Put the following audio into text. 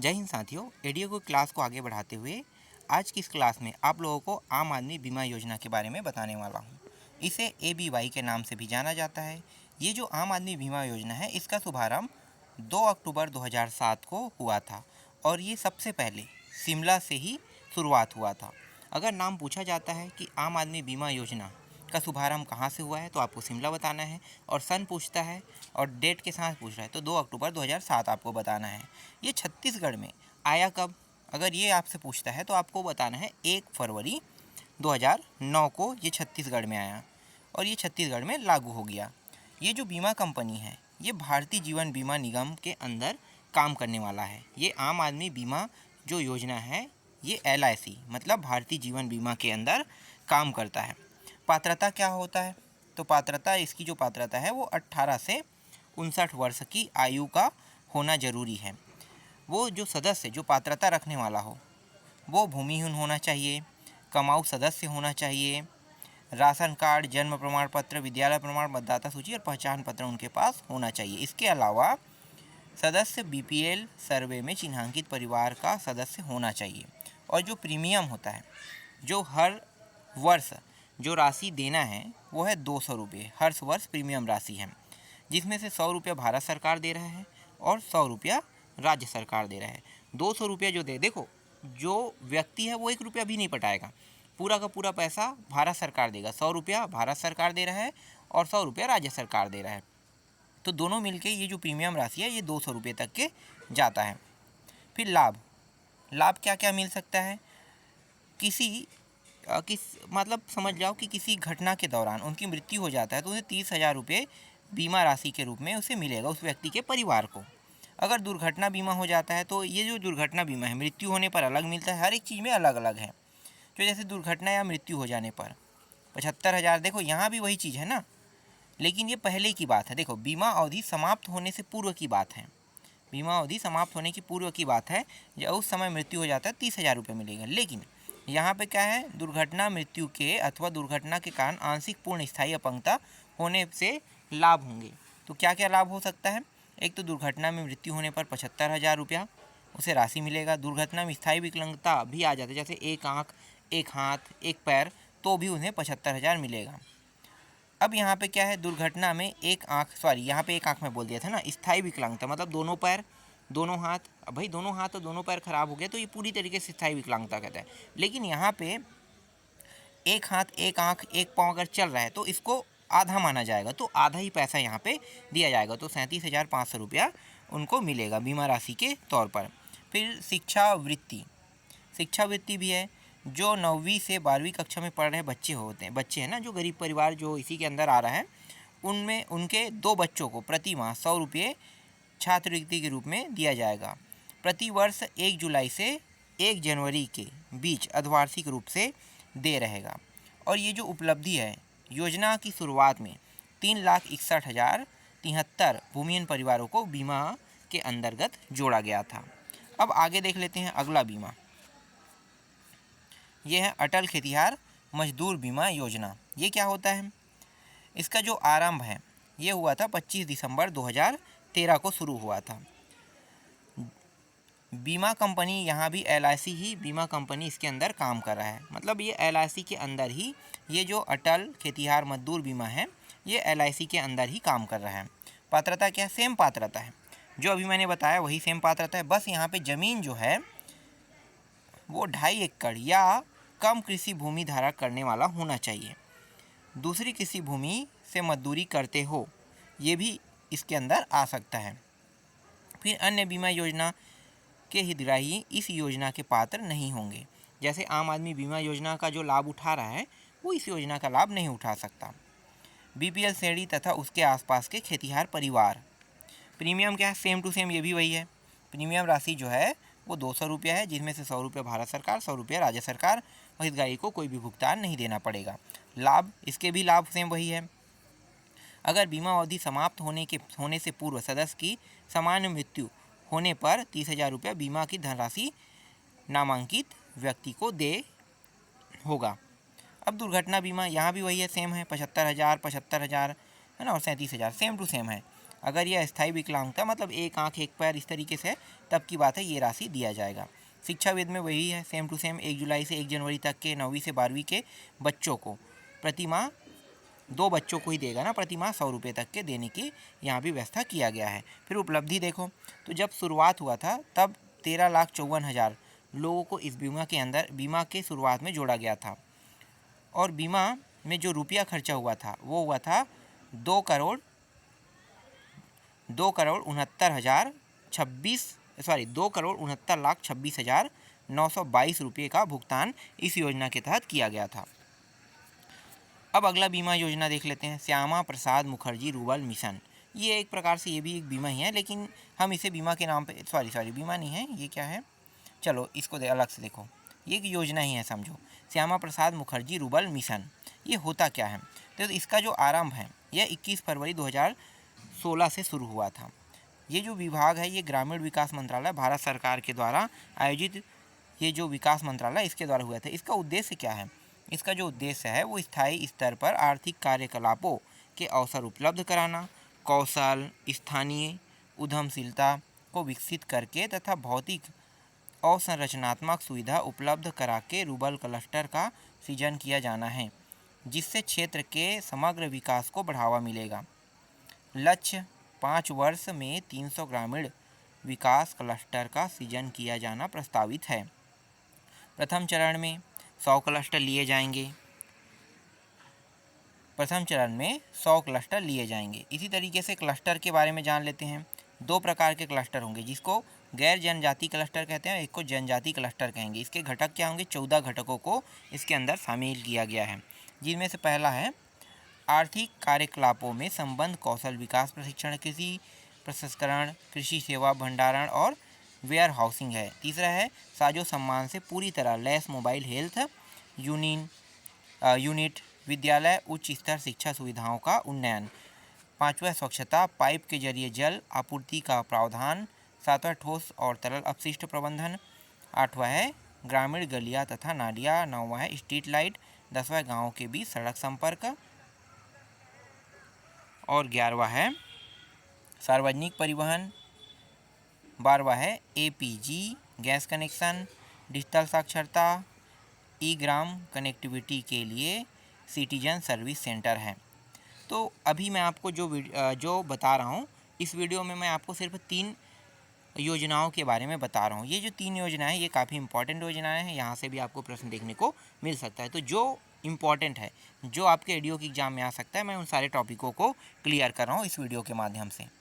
जय हिंद साथियों। एडीओ को क्लास को आगे बढ़ाते हुए आज की इस क्लास में आप लोगों को आम आदमी बीमा योजना के बारे में बताने वाला हूँ। इसे ABY के नाम से भी जाना जाता है। ये जो आम आदमी बीमा योजना है, इसका शुभारंभ 2 अक्टूबर 2007 को हुआ था और ये सबसे पहले शिमला से ही शुरुआत हुआ था। अगर नाम पूछा जाता है कि आम आदमी बीमा योजना का शुभारंभ कहाँ से हुआ है, तो आपको शिमला बताना है, और सन पूछता है और डेट के साथ पूछ रहा है तो 2 अक्टूबर 2007 आपको बताना है। ये छत्तीसगढ़ में आया कब, अगर ये आपसे पूछता है तो आपको बताना है 1 फरवरी 2009 को ये छत्तीसगढ़ में आया और ये छत्तीसगढ़ में लागू हो गया। ये जो बीमा कंपनी है, ये भारतीय जीवन बीमा निगम के अंदर काम करने वाला है। ये आम आदमी बीमा जो योजना है, ये LIC मतलब भारतीय जीवन बीमा के अंदर काम करता है। पात्रता क्या होता है, तो पात्रता, इसकी जो पात्रता है वो 18 से 59 वर्ष की आयु का होना जरूरी है। वो जो सदस्य जो पात्रता रखने वाला हो वो भूमिहीन होना चाहिए, कमाऊ सदस्य होना चाहिए, राशन कार्ड, जन्म प्रमाण पत्र, विद्यालय प्रमाण, मतदाता सूची और पहचान पत्र उनके पास होना चाहिए। इसके अलावा सदस्य BPL सर्वे में चिन्हांकित परिवार का सदस्य होना चाहिए। और जो प्रीमियम होता है, जो हर वर्ष जो राशि देना है वो है 200 रुपये। हर वर्ष प्रीमियम राशि है, जिसमें से 100 रुपया भारत सरकार दे रहा है और 100 रुपया राज्य सरकार दे रहा है। 200 रुपया जो देखो, जो व्यक्ति है वो 1 रुपया भी नहीं पटाएगा, पूरा का पूरा पैसा भारत सरकार देगा। 100 रुपया भारत सरकार दे रहा है और 100 रुपया राज्य सरकार दे रहा है, तो दोनों मिलके ये जो प्रीमियम राशि है ये 200 रुपये तक के जाता है। फिर लाभ क्या क्या मिल सकता है, मतलब समझ जाओ कि किसी घटना के दौरान उनकी मृत्यु हो जाता है तो उन्हें 30,000 रुपये बीमा राशि के रूप में उसे मिलेगा, उस व्यक्ति के परिवार को। अगर दुर्घटना बीमा हो जाता है तो ये जो दुर्घटना बीमा है, मृत्यु होने पर अलग मिलता है, हर एक चीज़ में अलग अलग है। तो जैसे दुर्घटना या मृत्यु हो जाने पर 75,000, देखो यहाँ भी वही चीज़ है ना, लेकिन ये पहले की बात है। देखो, बीमा अवधि समाप्त होने से पूर्व की बात है, बीमा अवधि समाप्त होने की पूर्व की बात है। जब उस समय मृत्यु हो जाता है 30,000 रुपये मिलेगा। लेकिन यहाँ पे क्या है, दुर्घटना मृत्यु के अथवा दुर्घटना के कारण आंशिक पूर्ण स्थायी अपंगता होने से लाभ होंगे। तो क्या क्या लाभ हो सकता है, एक तो दुर्घटना में मृत्यु होने पर 75,000 रुपया उसे राशि मिलेगा। दुर्घटना में स्थायी विकलांगता भी आ जाती है, जैसे एक आँख, एक हाथ, एक पैर, तो भी उन्हें 75,000 मिलेगा। अब यहाँ पे क्या है, दुर्घटना में एक आँख में बोल दिया था ना, स्थायी विकलांगता मतलब दोनों पैर, दोनों हाथ। अब भाई दोनों हाथ और दोनों पैर खराब हो गए तो ये पूरी तरीके से स्थायी विकलांगता कहता है। लेकिन यहाँ पे एक हाथ, एक आँख, एक पाँव अगर चल रहा है तो इसको आधा माना जाएगा, तो आधा ही पैसा यहाँ पे दिया जाएगा, तो 37,500 रुपया उनको मिलेगा बीमा राशि के तौर पर। फिर शिक्षा वृत्ति भी है। जो 9वीं से 12वीं कक्षा में पढ़ रहे बच्चे हैं ना, जो गरीब परिवार जो इसी के अंदर आ रहा है, उनमें उनके 2 बच्चों को प्रति माह 100 रुपये छात्रवृत्ति के रूप में दिया जाएगा। प्रति वर्ष 1 जुलाई से 1 जनवरी के बीच अर्धवार्षिक रूप से दे रहेगा। और ये जो उपलब्धि है, योजना की शुरुआत में 3,61,073 भूमिहीन परिवारों को बीमा के अंतर्गत जोड़ा गया था। अब आगे देख लेते हैं अगला बीमा। ये है अटल खेतिहर मजदूर बीमा योजना। ये क्या होता है, इसका जो आरंभ है ये हुआ था 25 दिसंबर 2013 को शुरू हुआ था। बीमा कंपनी यहाँ भी LIC ही बीमा कंपनी इसके अंदर काम कर रहा है, मतलब ये LIC के अंदर ही ये जो अटल खेतिहर मजदूर बीमा है ये LIC के अंदर ही काम कर रहा है। पात्रता क्या है, सेम पात्रता है जो अभी मैंने बताया, वही सेम पात्रता है। बस यहाँ पे ज़मीन जो है वो 2.5 एकड़ या कम कृषि भूमि धारण करने वाला होना चाहिए। दूसरी कृषि भूमि से मजदूरी करते हो, ये भी इसके अंदर आ सकता है। फिर अन्य बीमा योजना के हितग्राही इस योजना के पात्र नहीं होंगे। जैसे आम आदमी बीमा योजना का जो लाभ उठा रहा है वो इस योजना का लाभ नहीं उठा सकता। BPL श्रेणी तथा उसके आसपास के खेतिहर परिवार। प्रीमियम क्या है, सेम टू सेम ये भी वही है। प्रीमियम राशि जो है वो 200 रुपया है, जिसमें से 100 रुपया भारत सरकार, 100 रुपया राज्य सरकार, और हितग्राही को कोई भी भुगतान नहीं देना पड़ेगा। लाभ, इसके भी लाभ सेम वही है। अगर बीमा अवधि समाप्त होने से पूर्व सदस्य की सामान्य मृत्यु होने पर 30,000 रुपया बीमा की धनराशि नामांकित व्यक्ति को दे होगा। अब दुर्घटना बीमा, यहाँ भी वही है, सेम है, 75,000 है ना, और 37,000 सेम टू सेम है। अगर यह अस्थायी विकलांगता मतलब एक आंख एक पैर इस तरीके से, तब की बात है, ये राशि दिया जाएगा। शिक्षाविद में वही है, सेम टू सेम 1 जुलाई से 1 जनवरी तक के 9वीं से 12वीं के बच्चों को प्रति माह 2 बच्चों को ही देगा ना, प्रति माह 100 रुपये तक के देने की यहाँ भी व्यवस्था किया गया है। फिर उपलब्धि देखो, तो जब शुरुआत हुआ था तब 13,54,000 लोगों को इस बीमा के शुरुआत में जोड़ा गया था, और बीमा में जो रुपया खर्चा हुआ था वो हुआ था 2,69,26,922 रुपये का भुगतान इस योजना के तहत किया गया था। अब अगला बीमा योजना देख लेते हैं, श्यामा प्रसाद मुखर्जी रूरल मिशन। ये एक प्रकार से ये भी एक बीमा ही है, लेकिन हम इसे बीमा के नाम पे बीमा नहीं है, ये क्या है, चलो इसको अलग से देखो, ये एक योजना ही है समझो, श्यामा प्रसाद मुखर्जी रूरल मिशन। ये होता क्या है, तो इसका जो आरंभ है यह 21 फरवरी 2016 से शुरू हुआ था। ये जो विभाग है ये ग्रामीण विकास मंत्रालय भारत सरकार के द्वारा आयोजित, ये जो विकास मंत्रालय इसके द्वारा हुआ था। इसका उद्देश्य क्या है, इसका जो उद्देश्य है वो स्थायी स्तर पर आर्थिक कार्यकलापों के अवसर उपलब्ध कराना, कौशल स्थानीय उद्यमशीलता को विकसित करके तथा भौतिक और संरचनात्मक सुविधा उपलब्ध करा के रूरल क्लस्टर का सृजन किया जाना है, जिससे क्षेत्र के समग्र विकास को बढ़ावा मिलेगा। लक्ष्य 5 वर्ष में 300 ग्रामीण विकास क्लस्टर का सृजन किया जाना प्रस्तावित है। प्रथम चरण में 100 क्लस्टर लिए जाएंगे। इसी तरीके से क्लस्टर के बारे में जान लेते हैं। 2 प्रकार के क्लस्टर होंगे, जिसको गैर जनजाति क्लस्टर कहते हैं, एक को जनजाति क्लस्टर कहेंगे। इसके घटक क्या होंगे, 14 घटकों को इसके अंदर शामिल किया गया है, जिनमें से पहला है आर्थिक कार्यकलापों में संबंध कौशल विकास प्रशिक्षण, कृषि प्रसंस्करण, कृषि सेवा भंडारण और वेयर हाउसिंग है। तीसरा है साजो सम्मान से पूरी तरह लैस मोबाइल हेल्थ यूनिट, विद्यालय उच्च स्तर शिक्षा सुविधाओं का उन्नयन। 5वां स्वच्छता पाइप के जरिए जल आपूर्ति का प्रावधान। 7वां ठोस और तरल अपशिष्ट प्रबंधन। 8वां है ग्रामीण गलियां तथा नालियां। 9वां है स्ट्रीट लाइट। 10वां गाँव के बीच सड़क संपर्क। और 11वां है सार्वजनिक परिवहन। 12वां है एपीजी गैस कनेक्शन। डिजिटल साक्षरता, ई ग्राम कनेक्टिविटी के लिए सिटीजन सर्विस सेंटर है। तो अभी मैं आपको जो बता रहा हूँ, इस वीडियो में मैं आपको सिर्फ 3 योजनाओं के बारे में बता रहा हूँ। ये जो 3 योजनाएं ये काफ़ी इंपॉर्टेंट योजनाएं हैं, यहाँ से भी आपको प्रश्न देखने को मिल सकता है। तो जो इम्पॉर्टेंट है, जो आपके एडीओ की एग्ज़ाम में आ सकता है, मैं उन सारे टॉपिकों को क्लियर कर रहा हूँ इस वीडियो के माध्यम से।